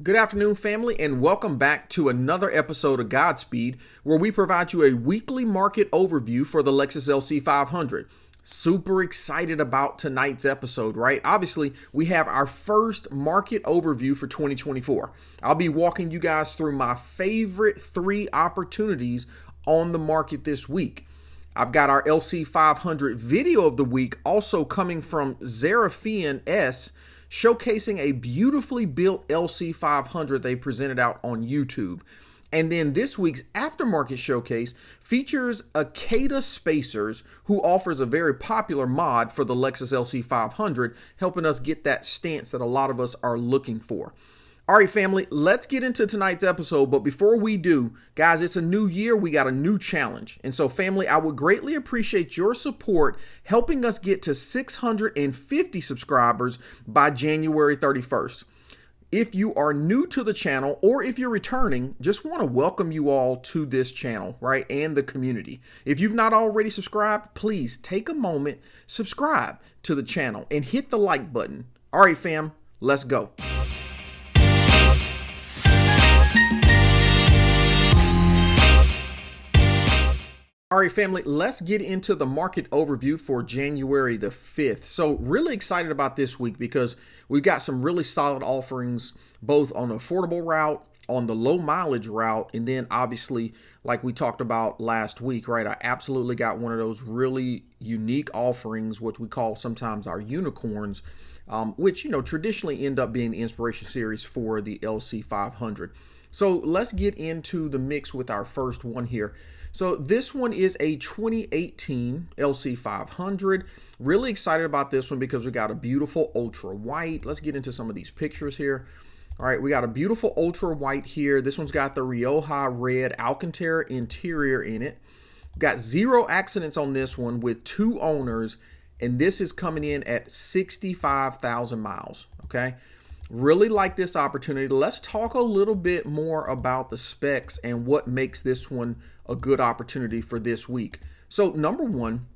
Good afternoon, family, and welcome back to another episode of Godspeed, where we provide you a weekly market overview for the Lexus LC500. Super excited about tonight's episode, right? Obviously, we have our first market overview for 2024. I'll be walking you guys through my favorite 3 opportunities on the market this week. I've got our LC500 video of the week also coming from Zerafian S, showcasing a beautifully built LC500 they presented out on YouTube. And then this week's Aftermarket Showcase features Akeda Spacers, who offers a very popular mod for the Lexus LC500, helping us get that stance that a lot of us are looking for. All right, family, let's get into tonight's episode. But before we do, guys, it's a new year. We got a new challenge. And so, family, I would greatly appreciate your support helping us get to 650 subscribers by January 31st. If you are new to the channel or if you're returning, just want to welcome you all to this channel, right, and the community. If you've not already subscribed, please take a moment, subscribe to the channel, and hit the like button. All right, fam, let's go. All right, family, let's get into the market overview for January the 5th. So really excited about this week because we've got some really solid offerings, both on the affordable route, on the low mileage route, and then obviously, like we talked about last week, right? I absolutely got one of those really unique offerings, which we call sometimes our unicorns, which, traditionally end up being the inspiration series for the LC500. So let's get into the mix with our first one here. So this one is a 2018 LC500. Really excited about this one because we got a beautiful ultra white. Let's get into some of these pictures here. All right, we got a beautiful ultra white here. This one's got the Rioja red Alcantara interior in it. Got 0 accidents on this one with 2 owners, and this is coming in at 65,000 miles, okay? Really like this opportunity. Let's talk a little bit more about the specs and what makes this one a good opportunity for this week. So number one,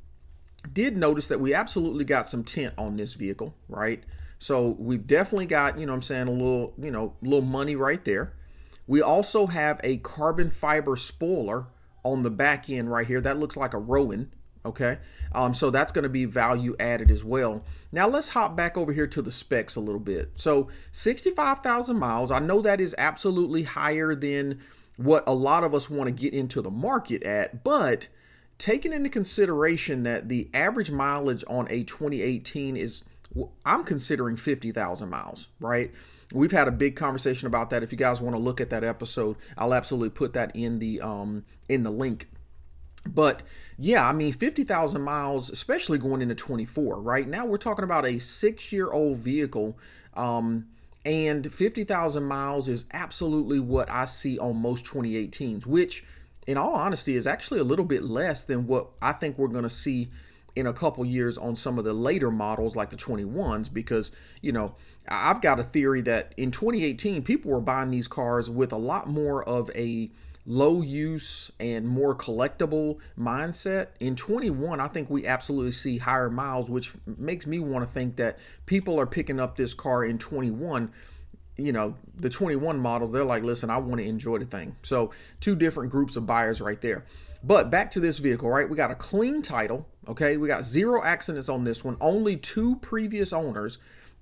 did notice that we absolutely got some tint on this vehicle, right? So we've definitely got, a little money right there. We also have a carbon fiber spoiler on the back end right here. That looks like a Rowan. Okay, so that's going to be value added as well. Now let's hop back over here to the specs a little bit. So 65,000 miles, I know that is absolutely higher than what a lot of us want to get into the market at, but taking into consideration that the average mileage on a 2018 is, I'm considering 50,000 miles, right? We've had a big conversation about that. If you guys want to look at that episode, I'll absolutely put that in the link. But yeah, I mean, 50,000 miles, especially going into 24, right? Now we're talking about a 6-year-old vehicle, and 50,000 miles is absolutely what I see on most 2018s, which in all honesty is actually a little bit less than what I think we're going to see in a couple years on some of the later models like the 21s, because, I've got a theory that in 2018, people were buying these cars with a lot more of a low use and more collectible mindset. In 21, I think we absolutely see higher miles, which makes me want to think that people are picking up this car in 21. The 21 models, they're like, listen, I want to enjoy the thing. So 2 different groups of buyers right there. But back to this vehicle, right? We got a clean title. Okay, we got 0 accidents on this one, only 2 previous owners.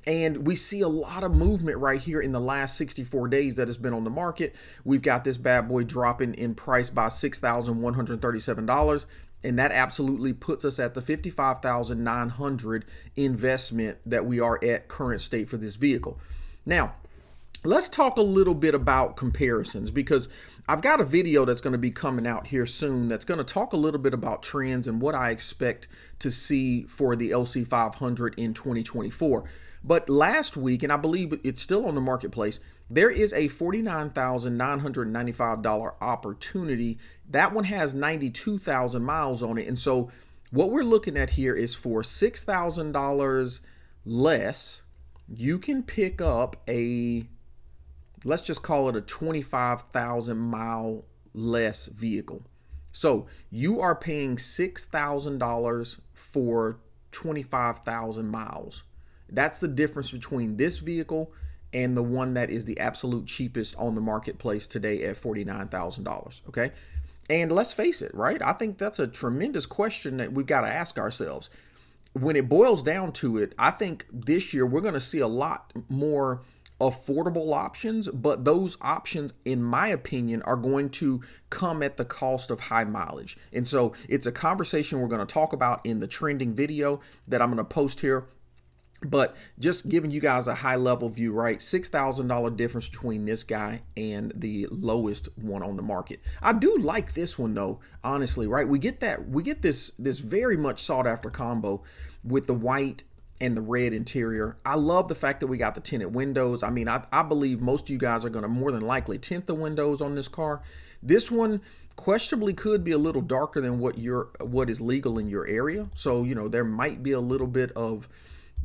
And we see a lot of movement right here in the last 64 days that has been on the market. We've got this bad boy dropping in price by $6,137. And that absolutely puts us at the $55,900 investment that we are at current state for this vehicle. Now, let's talk a little bit about comparisons, because I've got a video that's going to be coming out here soon that's going to talk a little bit about trends and what I expect to see for the LC500 in 2024. But last week, and I believe it's still on the marketplace, there is a $49,995 opportunity. That one has 92,000 miles on it. And so what we're looking at here is for $6,000 less, you can pick up a, let's just call it a 25,000 mile less vehicle. So you are paying $6,000 for 25,000 miles. That's the difference between this vehicle and the one that is the absolute cheapest on the marketplace today at $49,000. Okay. And let's face it, right? I think that's a tremendous question that we've got to ask ourselves. When it boils down to it, I think this year we're going to see a lot more affordable options, but those options, in my opinion, are going to come at the cost of high mileage. And so it's a conversation we're going to talk about in the trending video that I'm going to post here. But just giving you guys a high level view, right? $6,000 difference between this guy and the lowest one on the market. I do like this one though, honestly, right? We get this very much sought after combo with the white and the red interior. I love the fact that we got the tinted windows. I mean, I believe most of you guys are going to more than likely tint the windows on this car. This one questionably could be a little darker than what is legal in your area. So, you know, there might be a little bit of,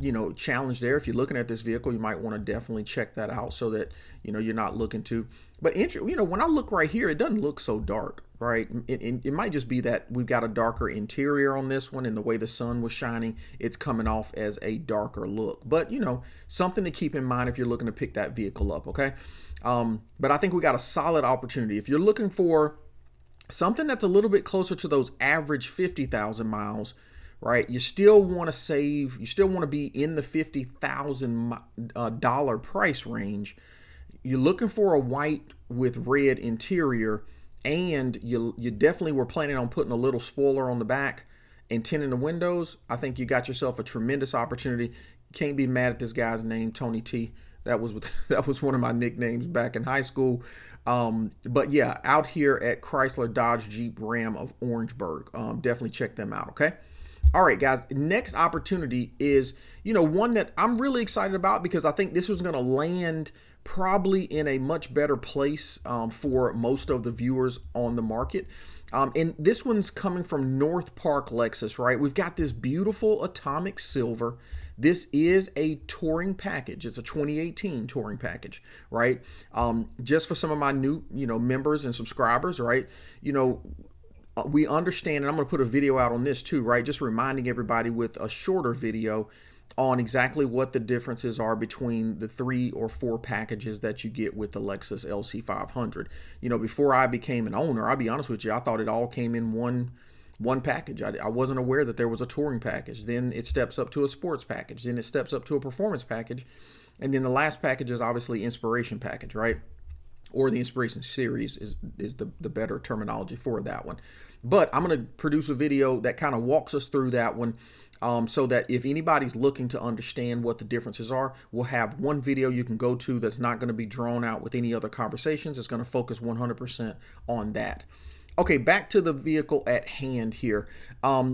you know, challenge there. If you're looking at this vehicle, you might want to definitely check that out so that, you know, you're not looking to. But, you know, when I look right here, it doesn't look so dark, right? It might just be that we've got a darker interior on this one, and the way the sun was shining, it's coming off as a darker look. But, you know, something to keep in mind if you're looking to pick that vehicle up, okay? But I think we got a solid opportunity. If you're looking for something that's a little bit closer to those average 50,000 miles, right? You still want to save, you still want to be in the $50,000 price range. You're looking for a white with red interior, and you definitely were planning on putting a little spoiler on the back and tinting the windows. I think you got yourself a tremendous opportunity. Can't be mad at this guy's name, Tony T. That was one of my nicknames back in high school. But yeah, out here at Chrysler Dodge Jeep Ram of Orangeburg, definitely check them out. Okay. All right, guys, next opportunity is, you know, one that I'm really excited about because I think this was going to land probably in a much better place for most of the viewers on the market. And this one's coming from North Park Lexus, right? We've got this beautiful atomic silver. This is a touring package. It's a 2018 touring package, right? Just for some of my new, you know, members and subscribers, right? You know, we understand, and I'm going to put a video out on this too, right? Just reminding everybody with a shorter video on exactly what the differences are between the 3 or 4 packages that you get with the Lexus LC500. You know, before I became an owner, I'll be honest with you, I thought it all came in one package. I wasn't aware that there was a touring package. Then it steps up to a sports package. Then it steps up to a performance package. And then the last package is obviously inspiration package, right? Or the inspiration series is the better terminology for that one. But I'm going to produce a video that kind of walks us through that one so that if anybody's looking to understand what the differences are, we'll have one video you can go to that's not going to be drawn out with any other conversations. It's going to focus 100% on that. Okay, back to the vehicle at hand here.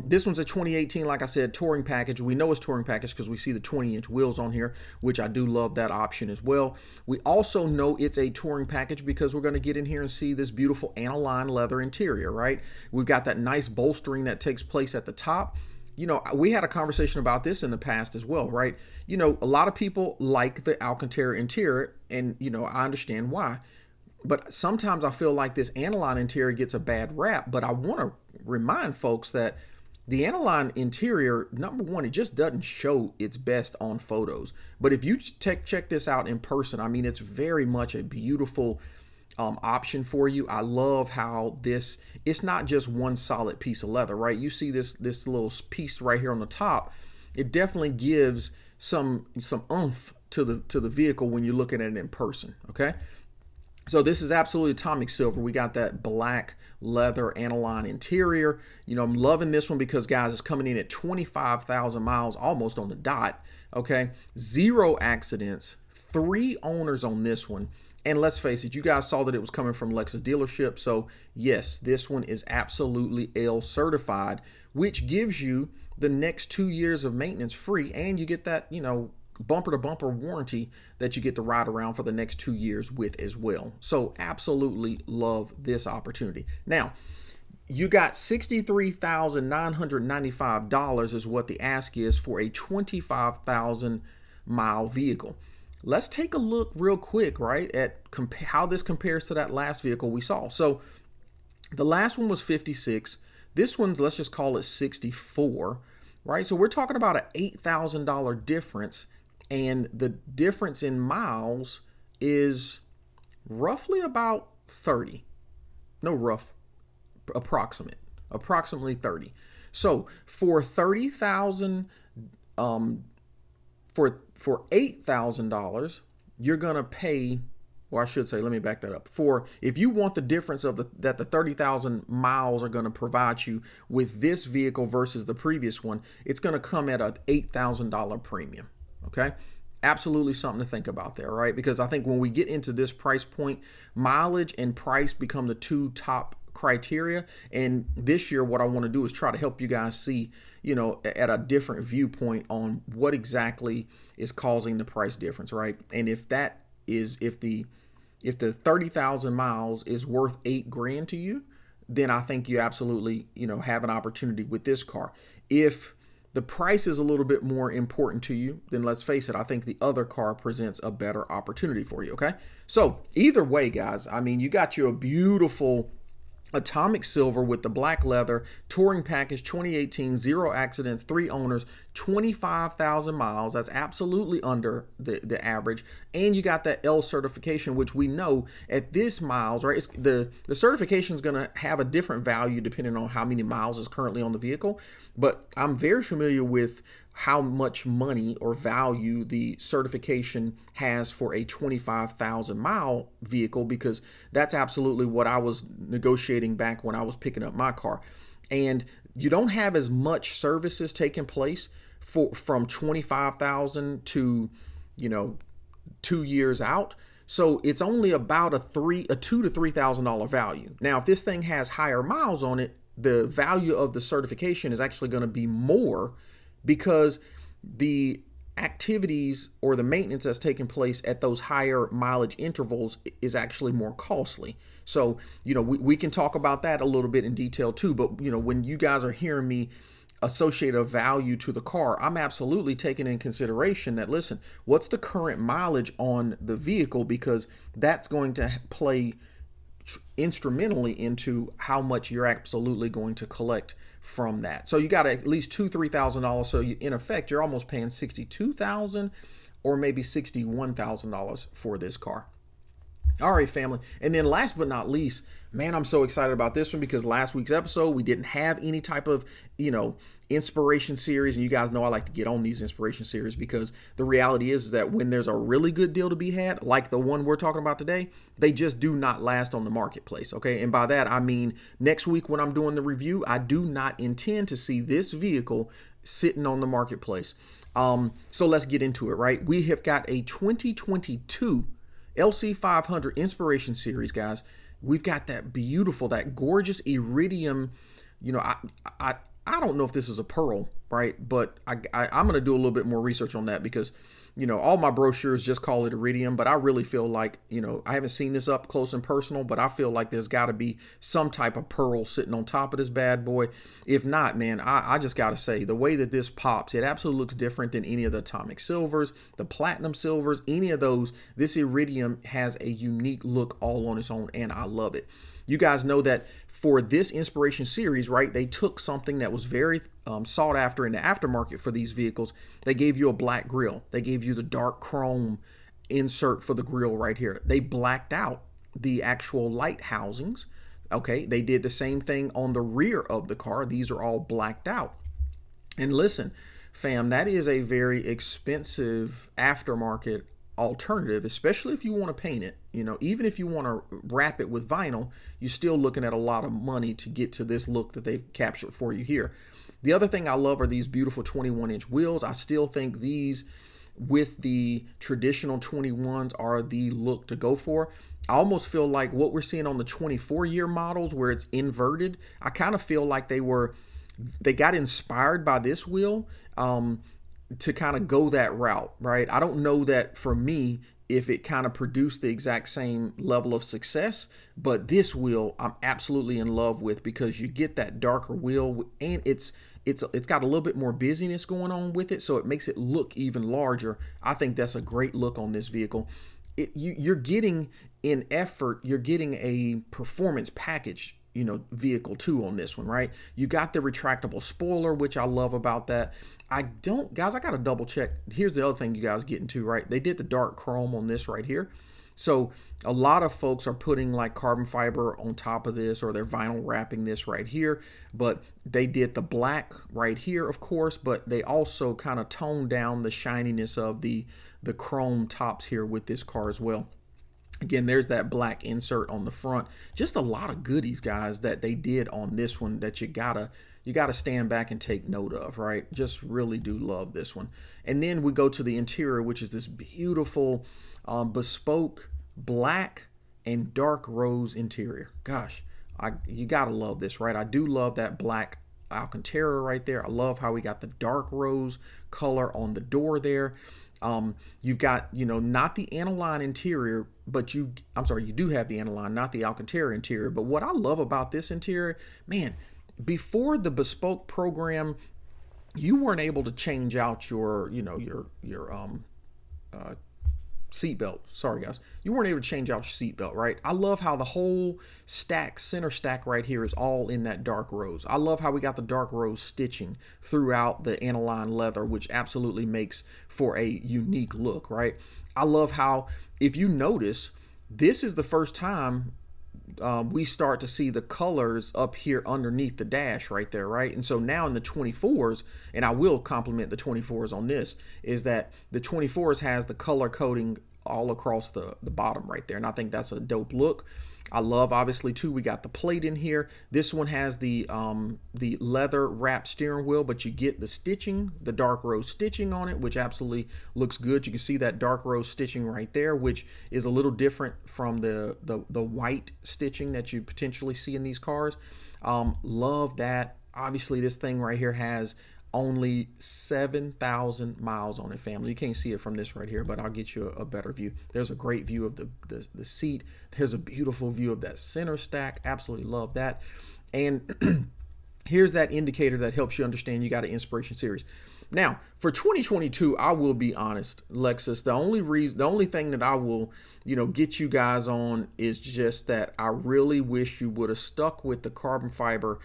This one's a 2018, like I said, touring package. We know it's touring package because we see the 20-inch wheels on here, which I do love that option as well. We also know it's a touring package because we're going to get in here and see this beautiful aniline leather interior, right? We've got that nice bolstering that takes place at the top. You know, we had a conversation about this in the past as well, right? You know, a lot of people like the Alcantara interior, and, you know, I understand why. But sometimes I feel like this aniline interior gets a bad rap, but I want to remind folks that the aniline interior, number one, it just doesn't show its best on photos. But if you check this out in person, I mean, it's very much a beautiful option for you. I love how it's not just one solid piece of leather, right? You see this little piece right here on the top. It definitely gives some oomph to the vehicle when you're looking at it in person, okay? So this is absolutely atomic silver. We got that black leather aniline interior. You know, I'm loving this one because, guys, it's coming in at 25,000 miles, almost on the dot, okay? 0 accidents, 3 owners on this one. And let's face it, you guys saw that it was coming from Lexus dealership. So, yes, this one is absolutely L certified, which gives you the next 2 years of maintenance free, and you get that, you know, bumper to bumper warranty that you get to ride around for the next 2 years with as well. So absolutely love this opportunity. Now, you got $63,995 is what the ask is for a 25,000 mile vehicle. Let's take a look real quick, right, at how this compares to that last vehicle we saw. So the last one was 56. This one's, let's just call it 64, right? So we're talking about an $8,000 difference. and the difference in miles is roughly about 30. No, approximately 30. So for 30,000, for $8,000, you're gonna pay. Well, I should say, let me back that up. If you want the difference of that the 30,000 miles are going to provide you with this vehicle versus the previous one, it's going to come at an $8,000 premium. Okay. Absolutely something to think about there, right? Because I think when we get into this price point, mileage and price become the two top criteria. And this year, what I want to do is try to help you guys see, at a different viewpoint on what exactly is causing the price difference, right? And if the 30,000 miles is worth $8,000 to you, then I think you absolutely, have an opportunity with this car. If the price is a little bit more important to you, then let's face it, I think the other car presents a better opportunity for you, okay? So either way, guys, I mean, you got you a beautiful atomic silver with the black leather touring package, 2018, 0 accidents, 3 owners, 25,000 miles. That's absolutely under the average. And you got that L certification, which we know at this miles, right? The certification is going to have a different value depending on how many miles is currently on the vehicle. But I'm very familiar with how much money or value the certification has for a 25,000 mile vehicle, because that's absolutely what I was negotiating back when I was picking up my car. And you don't have as much services taking place from 25,000 to 2 years out. So it's only about a $2,000 to $3,000 value. Now, if this thing has higher miles on it, the value of the certification is actually going to be more, because the activities or the maintenance that's taking place at those higher mileage intervals is actually more costly. So, we can talk about that a little bit in detail too. But, when you guys are hearing me associate a value to the car, I'm absolutely taking in consideration that, listen, what's the current mileage on the vehicle? Because that's going to play instrumentally into how much you're absolutely going to collect from that. So you got at least $2,000-$3,000. So in effect, you're almost paying $62,000 or maybe $61,000 for this car. All right, family. And then last but not least, man, I'm so excited about this one because last week's episode, we didn't have any type of, inspiration series. And you guys know I like to get on these inspiration series because the reality is that when there's a really good deal to be had, like the one we're talking about today, they just do not last on the marketplace. Okay. And by that, I mean, next week when I'm doing the review, I do not intend to see this vehicle sitting on the marketplace. So let's get into it, right? We have got a 2022 LC500 Inspiration Series, guys. We've got that beautiful, that gorgeous iridium. I don't know if this is a pearl, right? But I'm going to do a little bit more research on that because, all my brochures just call it iridium. But I really feel like, I haven't seen this up close and personal, but I feel like there's got to be some type of pearl sitting on top of this bad boy. If not, man, I just got to say the way that this pops, it absolutely looks different than any of the atomic silvers, the platinum silvers, any of those. This iridium has a unique look all on its own, and I love it. You guys know that for this Inspiration Series, right, they took something that was very sought after in the aftermarket for these vehicles. They gave you a black grille. They gave you the dark chrome insert for the grille right here. They blacked out the actual light housings. Okay, they did the same thing on the rear of the car. These are all blacked out. And listen, fam, that is a very expensive aftermarket alternative, especially if you want to paint it. Even if you want to wrap it with vinyl, you're still looking at a lot of money to get to this look that they've captured for you here. The other thing I love are these beautiful 21-inch wheels. I still think these with the traditional 21s are the look to go for. I almost feel like what we're seeing on the 24-year models where it's inverted, I kind of feel like they got inspired by this wheel to kind of go that route, right? I don't know that for me if it kind of produced the exact same level of success, but this wheel I'm absolutely in love with because you get that darker wheel and it's got a little bit more busyness going on with it, so it makes it look even larger. I think that's a great look on this vehicle. You're getting in effort, you're getting a performance package vehicle too on this one, right? You got the retractable spoiler, which I love about that. I got to double check. Here's the other thing you guys get into, right? They did the dark chrome on this right here. So a lot of folks are putting like carbon fiber on top of this, or they're vinyl wrapping this right here, but they did the black right here, of course, but they also kind of toned down the shininess of the chrome tops here with this car as well. Again, there's that black insert on the front. Just a lot of goodies, guys, that they did on this one that you gotta stand back and take note of, right? Just really do love this one. And then we go to the interior, which is this beautiful bespoke black and dark rose interior. Gosh, you gotta love this, right? I do love that black Alcantara right there. I love how we got the dark rose color on the door there. You've got, not the aniline interior, but you do have the aniline, not the Alcantara interior. But what I love about this interior, man, before the bespoke program, you weren't able to change out your seatbelt. Sorry, guys. You weren't able to change out your seatbelt, right? I love how the whole center stack right here is all in that dark rose. I love how we got the dark rose stitching throughout the aniline leather, which absolutely makes for a unique look, right? I love how, if you notice, this is the first time we start to see the colors up here underneath the dash right there, right? And so now in the 24s, and I will compliment the 24s on this, is that the 24s has the color coding all across the bottom right there. And I think that's a dope look. I love, obviously, too, we got the plate in here. This one has the leather wrapped steering wheel, but you get the stitching, the dark rose stitching on it, which absolutely looks good. You can see that dark rose stitching right there, which is a little different from the white stitching that you potentially see in these cars. Love that. Obviously, this thing right here has only 7,000 miles on it, family. You can't see it from this right here, but I'll get you a better view. There's a great view of the seat. There's a beautiful view of that center stack. Absolutely love that. And here's that indicator that helps you understand you got an Inspiration Series. Now, for 2022, I will be honest, Lexus, the only thing that I will, get you guys on is just that I really wish you would have stuck with the carbon fiber.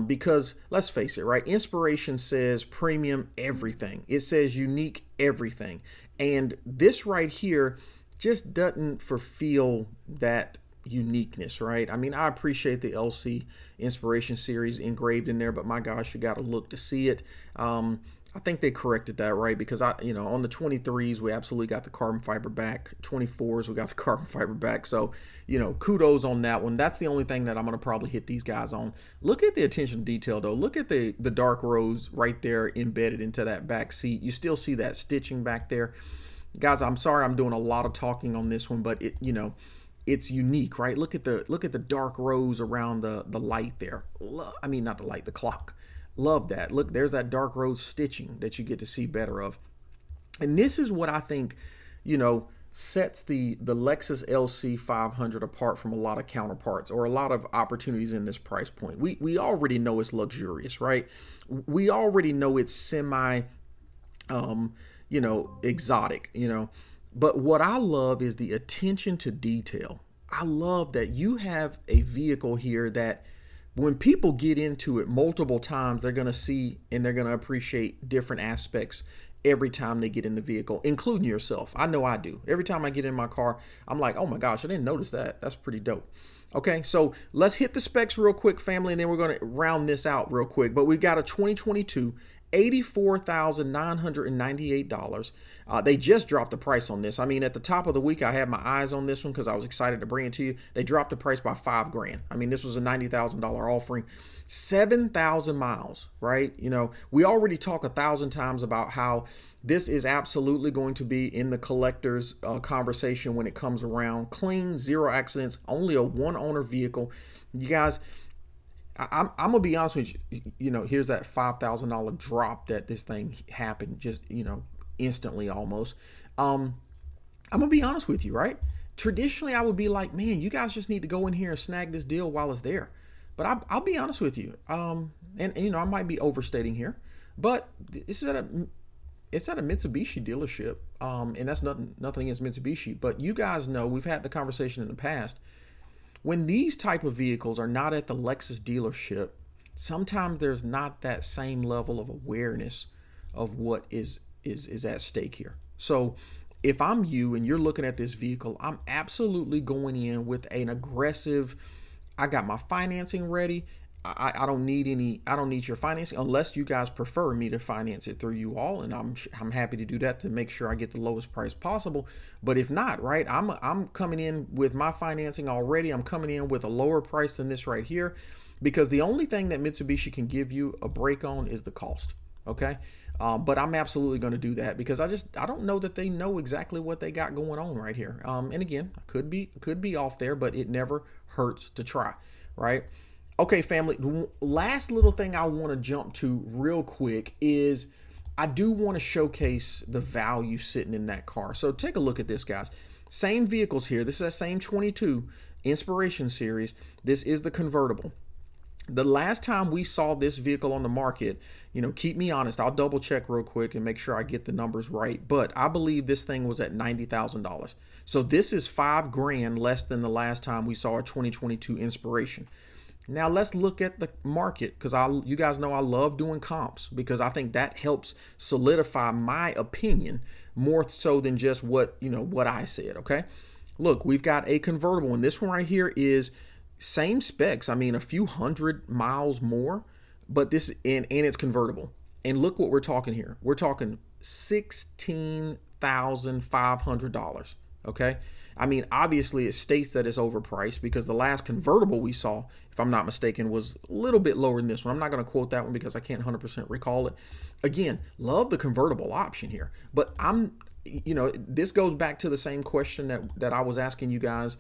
Because let's face it, right? Inspiration says premium everything. It says unique everything. And this right here just doesn't fulfill that uniqueness, right? I mean, I appreciate the LC Inspiration Series engraved in there, but my gosh, you got to look to see it. I think they corrected that, right? Because on the 23s, we absolutely got the carbon fiber back. 24s, we got the carbon fiber back. So, kudos on that one. That's the only thing that I'm going to probably hit these guys on. Look at the attention to detail, though. Look at the dark rose right there embedded into that back seat. You still see that stitching back there. Guys, I'm sorry I'm doing a lot of talking on this one, but it's unique, right? Look at the dark rose around the light there. I mean, not the light, the clock. Love that. Look, there's that dark rose stitching that you get to see better of. And this is what I think, sets the Lexus LC500 apart from a lot of counterparts or a lot of opportunities in this price point. We already know it's luxurious, right? We already know it's semi, exotic, But what I love is the attention to detail. I love that you have a vehicle here that when people get into it multiple times, they're going to see and they're going to appreciate different aspects every time they get in the vehicle, including yourself. I know I do. Every time I get in my car, I'm like, oh my gosh, I didn't notice that. That's pretty dope. Okay, so let's hit the specs real quick, family, and then we're going to round this out real quick. But we've got a 2022 $84,998. They just dropped the price on this. I mean, at the top of the week, I had my eyes on this one because I was excited to bring it to you. They dropped the price by $5,000. I mean, this was a $90,000 offering. 7,000 miles, right? We already talk 1,000 times about how this is absolutely going to be in the collector's conversation when it comes around. Clean, zero accidents, only a one-owner vehicle. You guys, I'm gonna be honest with you. Here's that $5,000 drop that this thing happened just instantly almost. I'm gonna be honest with you, right? Traditionally, I would be like, man, you guys just need to go in here and snag this deal while it's there. But I'll be honest with you. And I might be overstating here, but it's at a Mitsubishi dealership. And that's nothing against Mitsubishi, but you guys know we've had the conversation in the past. when these type of vehicles are not at the Lexus dealership, sometimes there's not that same level of awareness of what is at stake here. So if I'm you and you're looking at this vehicle, I'm absolutely going in with an aggressive, I got my financing ready. I don't need your financing unless you guys prefer me to finance it through you all, and I'm happy to do that to make sure I get the lowest price possible. But if not, right, I'm coming in with my financing already. I'm coming in with a lower price than this right here, because the only thing that Mitsubishi can give you a break on is the cost. Okay, but I'm absolutely going to do that because I don't know that they know exactly what they got going on right here. And again, could be off there, but it never hurts to try, right? Okay, family, last little thing I want to jump to real quick is I do want to showcase the value sitting in that car. So take a look at this, guys. Same vehicles here. This is that same 22 Inspiration Series. This is the convertible. The last time we saw this vehicle on the market, keep me honest, I'll double check real quick and make sure I get the numbers right, but I believe this thing was at $90,000. So this is $5,000 less than the last time we saw a 2022 Inspiration. Now let's look at the market, because you guys know I love doing comps because I think that helps solidify my opinion more so than just what I said. Okay, look, we've got a convertible, and this one right here is same specs. I mean, a few hundred miles more, but this and it's convertible. And look what we're talking here. We're talking $16,500. Okay. I mean, obviously it states that it's overpriced because the last convertible we saw, if I'm not mistaken, was a little bit lower than this one. I'm not going to quote that one because I can't 100% recall it. Again, love the convertible option here, but this goes back to the same question that I was asking you guys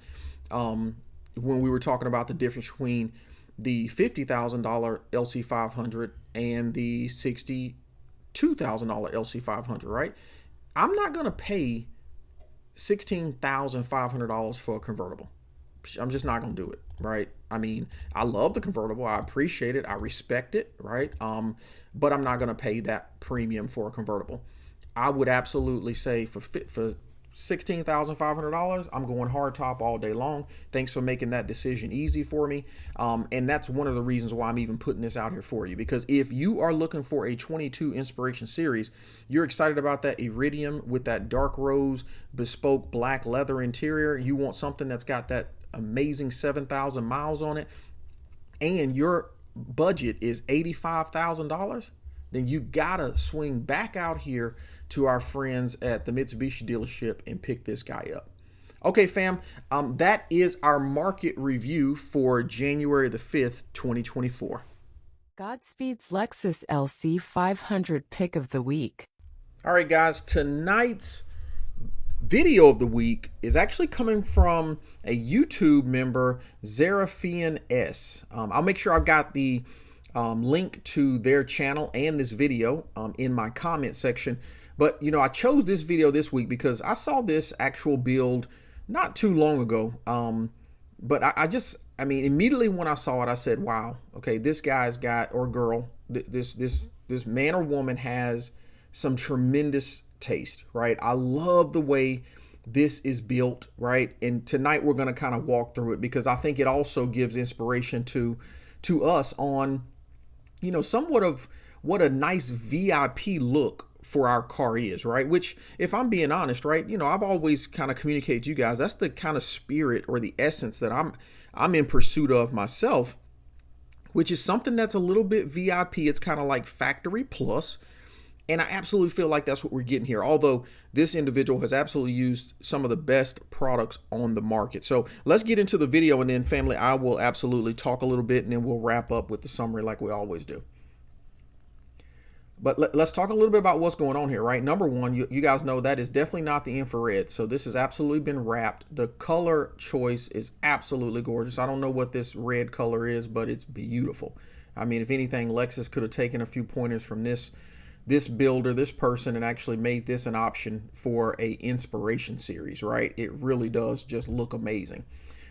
when we were talking about the difference between the $50,000 LC500 and the $62,000 LC500, right? I'm not going to pay $16,500 for a convertible. I'm just not going to do it, right? I mean, I love the convertible. I appreciate it. I respect it, right? But I'm not going to pay that premium for a convertible. I would absolutely say for $16,500, I'm going hard top all day long. Thanks for making that decision easy for me. And that's one of the reasons why I'm even putting this out here for you, because if you are looking for a 22 Inspiration Series, you're excited about that Iridium with that dark rose bespoke black leather interior, you want something that's got that amazing 7,000 miles on it, and your budget is $85,000, then you gotta swing back out here to our friends at the Mitsubishi dealership and pick this guy up. Okay, fam, that is our market review for January the 5th, 2024. GodSpeed's Lexus LC500 pick of the week. All right, guys, tonight's video of the week is actually coming from a YouTube member, Zerafian S. I'll make sure I've got the link to their channel and this video in my comment section. But I chose this video this week because I saw this actual build not too long ago. But I mean, immediately when I saw it, I said, wow, okay, this guy's got, or girl, this man or woman has some tremendous taste, right? I love the way this is built, right? And tonight we're going to kind of walk through it because I think it also gives inspiration to us on somewhat of what a nice VIP look for our car is, right? Which, if I'm being honest, right, I've always kind of communicated to you guys, that's the kind of spirit or the essence that I'm in pursuit of myself, which is something that's a little bit VIP. It's kind of like factory plus. And I absolutely feel like that's what we're getting here. Although this individual has absolutely used some of the best products on the market. So let's get into the video, and then family, I will absolutely talk a little bit, and then we'll wrap up with the summary like we always do. But let's talk a little bit about what's going on here, right? Number one, you guys know that is definitely not the infrared. So this has absolutely been wrapped. The color choice is absolutely gorgeous. I don't know what this red color is, but it's beautiful. I mean, if anything, Lexus could have taken a few pointers from this builder, this person, and actually made this an option for a Inspiration Series, right? It really does just look amazing.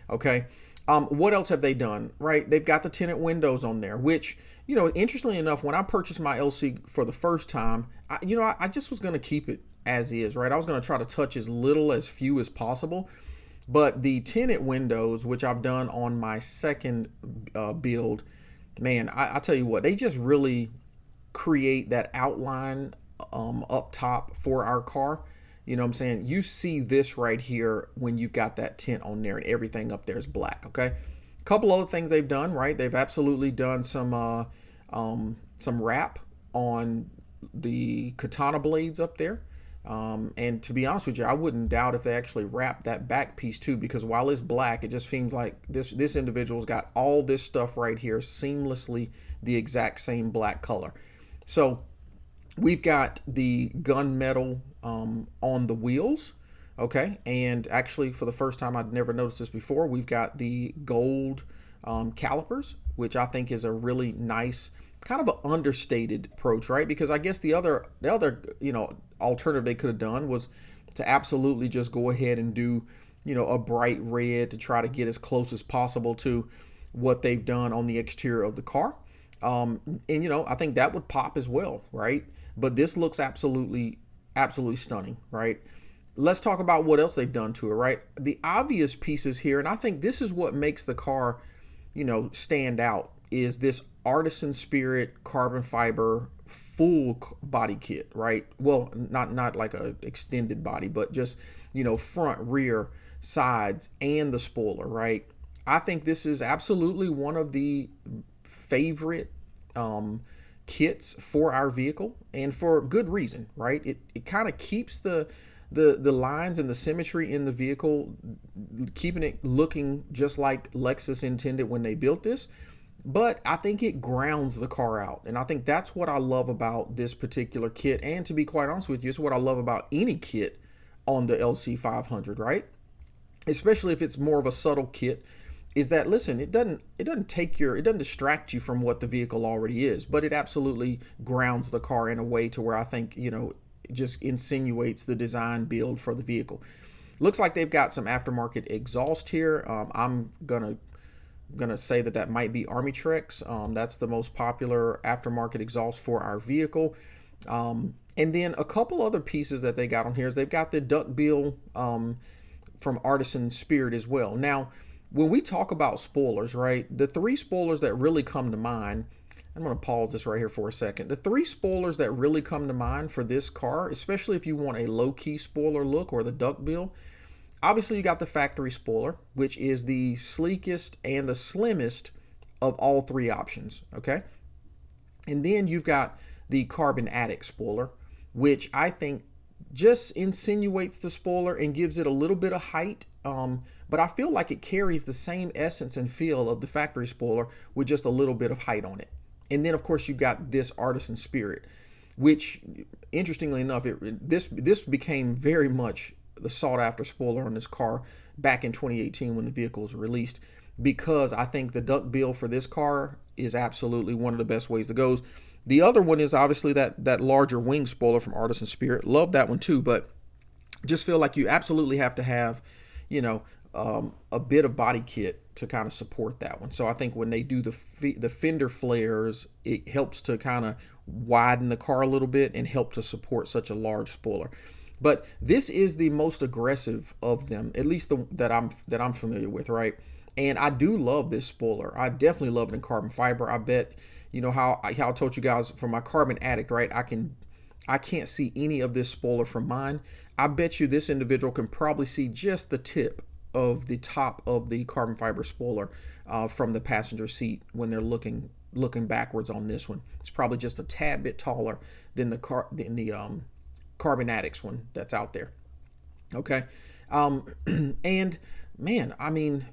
Okay. What else have they done, right? They've got the tinted windows on there, which, interestingly enough, when I purchased my LC for the first time, I just was going to keep it as is, right? I was going to try to touch as few as possible. But the tinted windows, which I've done on my second build, man, I tell you what, they just really create that outline up top for our car. You know what I'm saying? You see this right here when you've got that tint on there and everything up there is black, okay? A couple other things they've done, right? They've absolutely done some wrap on the katana blades up there. And to be honest with you, I wouldn't doubt if they actually wrap that back piece too, because while it's black, it just seems like this individual's got all this stuff right here seamlessly the exact same black color. So we've got the gunmetal on the wheels, okay, and actually for the first time, I'd never noticed this before, we've got the gold calipers, which I think is a really nice kind of an understated approach, right? Because I guess the other alternative they could have done was to absolutely just go ahead and do a bright red to try to get as close as possible to what they've done on the exterior of the car. And I think that would pop as well, right? But this looks absolutely stunning, right? Let's talk about what else they've done to it, right? The obvious pieces here, and I think this is what makes the car stand out, is this artisan spirit carbon fiber full body kit, right? Well, not like a extended body, but just front, rear, sides, and the spoiler, right? I think this is absolutely one of the favorite kits for our vehicle, and for good reason, right? It kind of keeps the lines and the symmetry in the vehicle, keeping it looking just like Lexus intended when they built this. But I think it grounds the car out, and I think that's what I love about this particular kit. And to be quite honest with you, it's what I love about any kit on the LC500, right? Especially if it's more of a subtle kit, is that, listen, it doesn't distract you from what the vehicle already is, but it absolutely grounds the car in a way to where I think it just insinuates the design build for the vehicle. Looks like they've got some aftermarket exhaust here. I'm gonna say that might be Army Trex. That's the most popular aftermarket exhaust for our vehicle. And then a couple other pieces that they got on here is they've got the duckbill from Artisan Spirit as well. Now, when we talk about spoilers, right, the three spoilers that really come to mind, I'm going to pause this right here for a second. The three spoilers that really come to mind for this car, especially if you want a low-key spoiler look or the duckbill, obviously you got the factory spoiler, which is the sleekest and the slimmest of all three options, okay? And then you've got the carbon attic spoiler, which I think just insinuates the spoiler and gives it a little bit of height, but I feel like it carries the same essence and feel of the factory spoiler with just a little bit of height on it. And then of course you've got this Artisan Spirit, which interestingly enough, this became very much the sought after spoiler on this car back in 2018 when the vehicle was released, because I think the duckbill for this car is absolutely one of the best ways to go. The other one is obviously that larger wing spoiler from Artisan Spirit. Love that one too, but just feel like you absolutely have to have, a bit of body kit to kind of support that one. So I think when they do the fender flares, it helps to kind of widen the car a little bit and help to support such a large spoiler. But this is the most aggressive of them, at least that I'm familiar with, right? And I do love this spoiler. I definitely love it in carbon fiber. I bet, how I told you guys for my Carbon Addict, right? I can't see any of this spoiler from mine. I bet you this individual can probably see just the tip of the top of the carbon fiber spoiler from the passenger seat when they're looking backwards on this one. It's probably just a tad bit taller than the Carbon Addicts one that's out there. Okay. And man, I mean,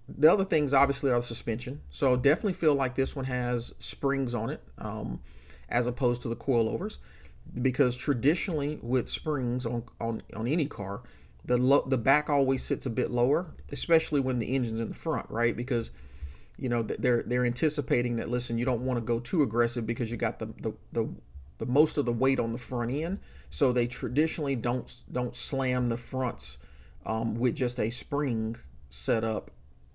the other things obviously are the suspension. So definitely feel like this one has springs on it, as opposed to the coilovers, because traditionally with springs on any car, the back always sits a bit lower, especially when the engine's in the front, right? Because they're anticipating that, listen, you don't want to go too aggressive because you got the most of the weight on the front end, so they traditionally don't slam the fronts with just a spring setup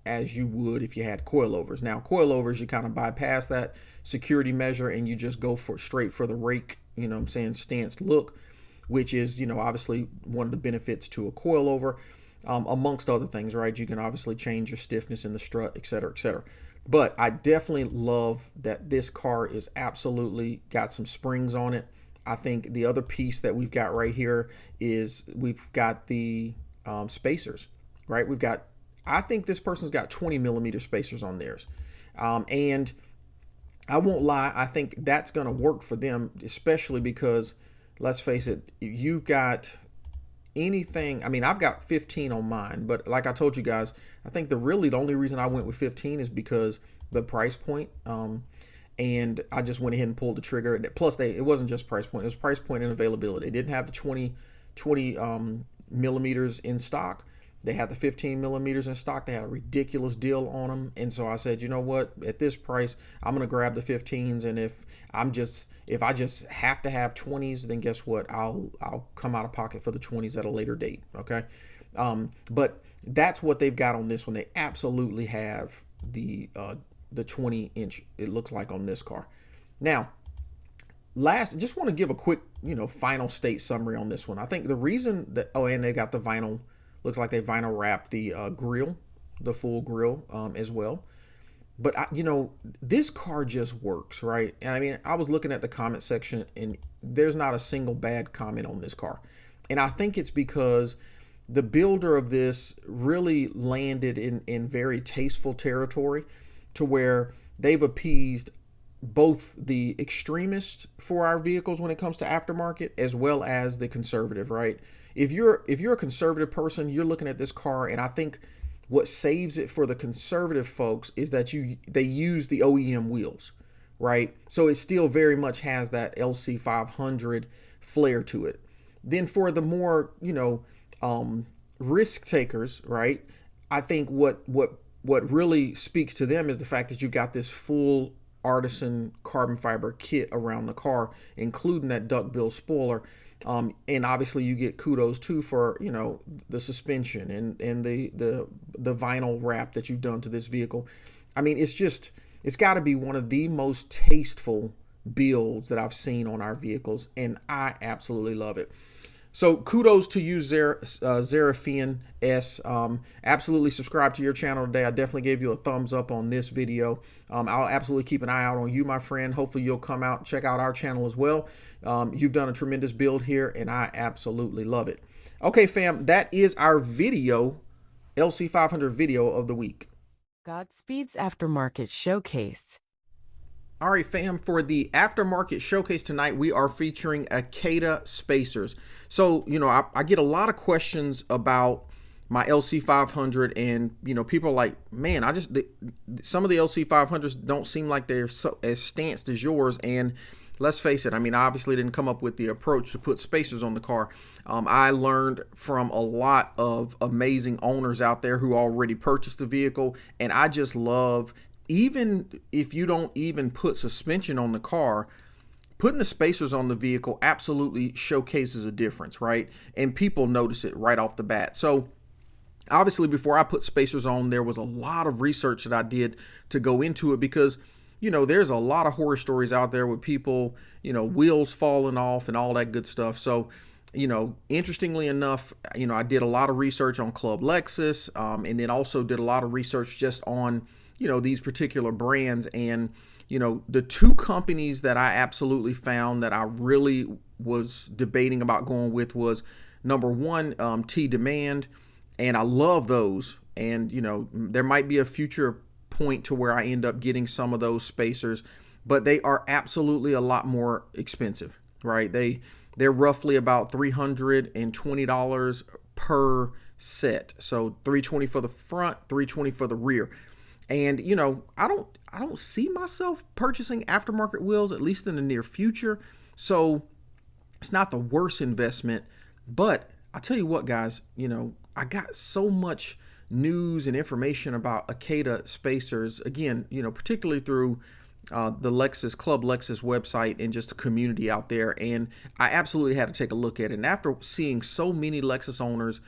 as you would if you had coilovers. Now coilovers, you kind of bypass that security measure and you just go straight for the rake, stance look, which is obviously one of the benefits to a coilover. amongst other things, right? You can obviously change your stiffness in the strut, et cetera, et cetera. But I definitely love that this car is absolutely got some springs on it. I think the other piece that we've got right here is we've got the spacers, right? I think this person's got 20 millimeter spacers on theirs. And I won't lie, I think that's going to work for them, especially because, let's face it, you've got anything. I mean, I've got 15 on mine, but like I told you guys, I think the only reason I went with 15 is because the price point. And I just went ahead and pulled the trigger. Plus, it wasn't just price point; it was price point and availability. They didn't have the 20 millimeters in stock. They had the 15 millimeters in stock. They had a ridiculous deal on them, and so I said, you know what? At this price, I'm gonna grab the 15s. And if I just have to have 20s, then guess what? I'll come out of pocket for the 20s at a later date. Okay, but that's what they've got on this one. They absolutely have the 20-inch. It looks like on this car. Now, just want to give a quick, final state summary on this one. I think the reason that and they got the vinyl. Looks like they vinyl wrapped the grill, the full grill as well. But, this car just works, right? And I mean, I was looking at the comment section and there's not a single bad comment on this car. And I think it's because the builder of this really landed in very tasteful territory to where they've appeased both the extremists for our vehicles when it comes to aftermarket as well as the conservative, right? If you're a conservative person, you're looking at this car, and I think what saves it for the conservative folks is that they use the OEM wheels, right? So it still very much has that LC500 flair to it. Then for the more, risk takers, right? I think what really speaks to them is the fact that you've got this full artisan carbon fiber kit around the car, including that duckbill spoiler. And obviously you get kudos too for, the suspension and the vinyl wrap that you've done to this vehicle. I mean, it's got to be one of the most tasteful builds that I've seen on our vehicles, and I absolutely love it. So kudos to you, Zerafian S. Absolutely subscribe to your channel today. I definitely gave you a thumbs up on this video. I'll absolutely keep an eye out on you, my friend. Hopefully you'll come out, check out our channel as well. You've done a tremendous build here, and I absolutely love it. Okay, fam, that is our video, LC500 video of the week. GodSpeed's Aftermarket Showcase. All right, fam, for the Aftermarket Showcase tonight, we are featuring Akeda spacers. So, I get a lot of questions about my LC500, and, people are like, man, some of the LC500s don't seem like they're as stanced as yours. And let's face it, I mean, I obviously didn't come up with the approach to put spacers on the car. I learned from a lot of amazing owners out there who already purchased the vehicle, and I just love, even if you don't even put suspension on the car, putting the spacers on the vehicle absolutely showcases a difference, right? And people notice it right off the bat. So obviously before I put spacers on, there was a lot of research that I did to go into it because, there's a lot of horror stories out there with people, wheels falling off and all that good stuff. So, interestingly enough, I did a lot of research on Club Lexus, and then also did a lot of research just on these particular brands. And, the two companies that I absolutely found that I really was debating about going with was number one, T-Demand. And I love those. And, there might be a future point to where I end up getting some of those spacers, but they are absolutely a lot more expensive, right? They're roughly about $320 per set. So $320 for the front, $320 for the rear. And, I don't see myself purchasing aftermarket wheels, at least in the near future. So it's not the worst investment. But I'll tell you what, guys, I got so much news and information about Akeda spacers, again, particularly through the Club Lexus website and just the community out there. And I absolutely had to take a look at it. And after seeing so many Lexus owners,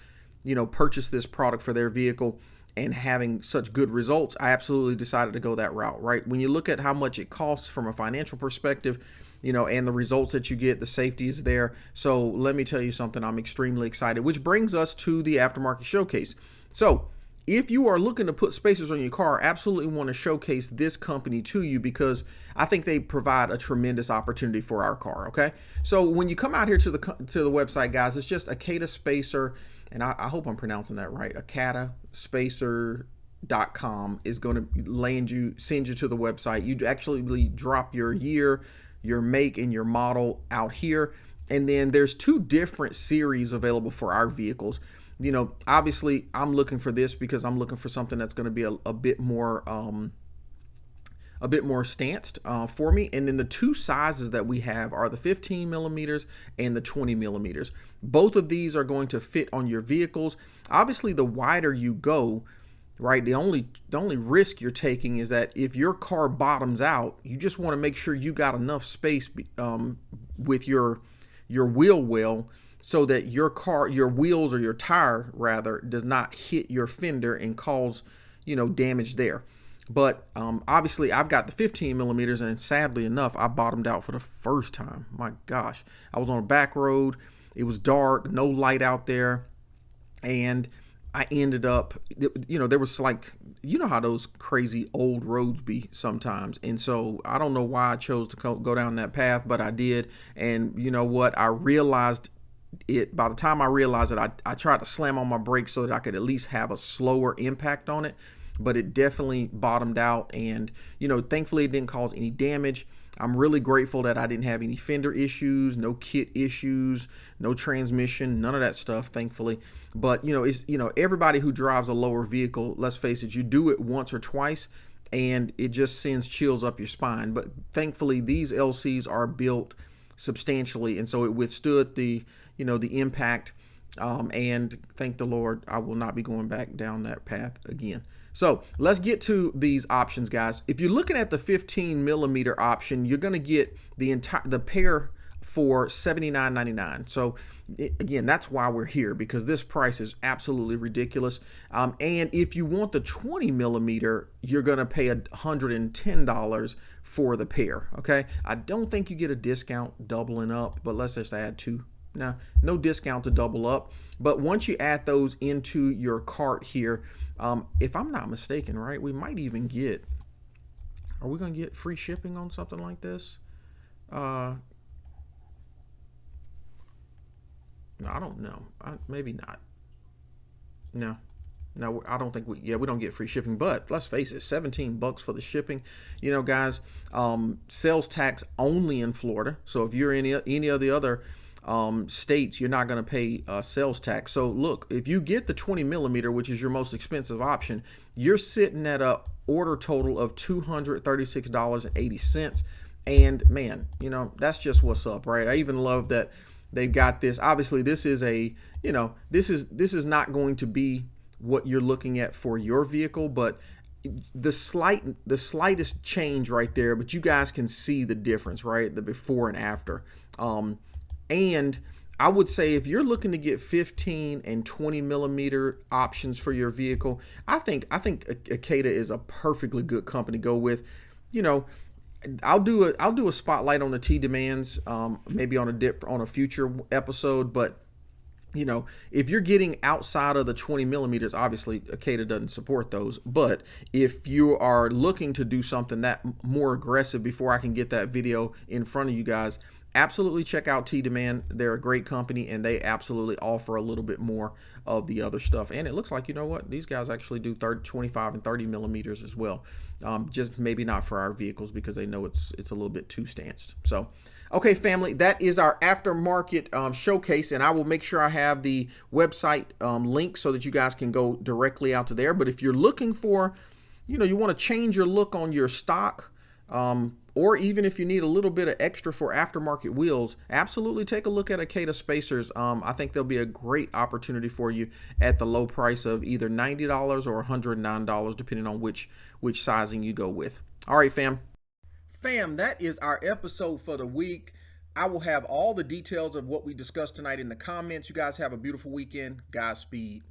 purchase this product for their vehicle and having such good results, I absolutely decided to go that route, right? When you look at how much it costs from a financial perspective, and the results that you get, the safety is there. So let me tell you something, I'm extremely excited, which brings us to the Aftermarket Showcase. So if you are looking to put spacers on your car, I absolutely want to showcase this company to you because I think they provide a tremendous opportunity for our car. Okay, so when you come out here to the website, guys, it's just Akata Spacer, and I hope I'm pronouncing that right. AkataSpacer.com is going to send you to the website. You actually drop your year, your make, and your model out here, and then there's 2 different series available for our vehicles. Obviously I'm looking for this because I'm looking for something that's going to be a bit more stanced for me. And then the 2 sizes that we have are the 15 millimeters and the 20 millimeters. Both of these are going to fit on your vehicles. Obviously, the wider you go, right, the only risk you're taking is that if your car bottoms out, you just want to make sure you got enough space with your wheel well, so that your wheels, or your tire rather, does not hit your fender and cause, damage there. But obviously I've got the 15 millimeters, and sadly enough, I bottomed out for the first time. My gosh, I was on a back road. It was dark, no light out there. And I ended up, there was like, how those crazy old roads be sometimes. And so I don't know why I chose to go down that path, but I did. And you know what? I realized by the time I realized it, I tried to slam on my brakes so that I could at least have a slower impact on it, but it definitely bottomed out, and thankfully it didn't cause any damage. I'm really grateful that I didn't have any fender issues, no kit issues, no transmission, none of that stuff, thankfully. But it's everybody who drives a lower vehicle, let's face it, you do it once or twice and it just sends chills up your spine. But thankfully these LCs are built substantially, and so it withstood the impact, and thank the Lord, I will not be going back down that path again. So let's get to these options, guys. If you're looking at the 15 millimeter option, you're going to get the pair for $79.99. So again, that's why we're here, because this price is absolutely ridiculous. And if you want the 20 millimeter, you're going to pay $110 for the pair. Okay, I don't think you get a discount doubling up, but let's just add 2. Now, no discount to double up, but once you add those into your cart here, if I'm not mistaken, right, we might even get, are we going to get free shipping on something like this? No, I don't know. Maybe not. No, I don't think we don't get free shipping, but let's face it, $17 for the shipping. Guys, sales tax only in Florida. So if you're in any of the other states, you're not going to pay sales tax. So look, if you get the 20 millimeter, which is your most expensive option, you're sitting at a order total of $236.80. And man, that's just what's up, right? I even love that they've got this. Obviously, this is this is not going to be what you're looking at for your vehicle, but the slightest change right there, but you guys can see the difference, right? The before and after. And I would say if you're looking to get 15 and 20 millimeter options for your vehicle, I think Akata is a perfectly good company to go with. I'll do a spotlight on the T demands, maybe on a future episode, but if you're getting outside of the 20 millimeters, obviously Akata doesn't support those. But if you are looking to do something that more aggressive before I can get that video in front of you guys, absolutely check out T-Demand. They're a great company, and they absolutely offer a little bit more of the other stuff. And it looks like, these guys actually do 25 and 30 millimeters as well. Just maybe not for our vehicles because they know it's a little bit too stanced. So, okay, family, that is our aftermarket showcase, and I will make sure I have the website link so that you guys can go directly out to there. But if you're looking for, you want to change your look on your stock, or even if you need a little bit of extra for aftermarket wheels, absolutely take a look at Akata Spacers. I think they'll be a great opportunity for you at the low price of either $90 or $109, depending on which sizing you go with. All right, fam. Fam, that is our episode for the week. I will have all the details of what we discussed tonight in the comments. You guys have a beautiful weekend. Godspeed.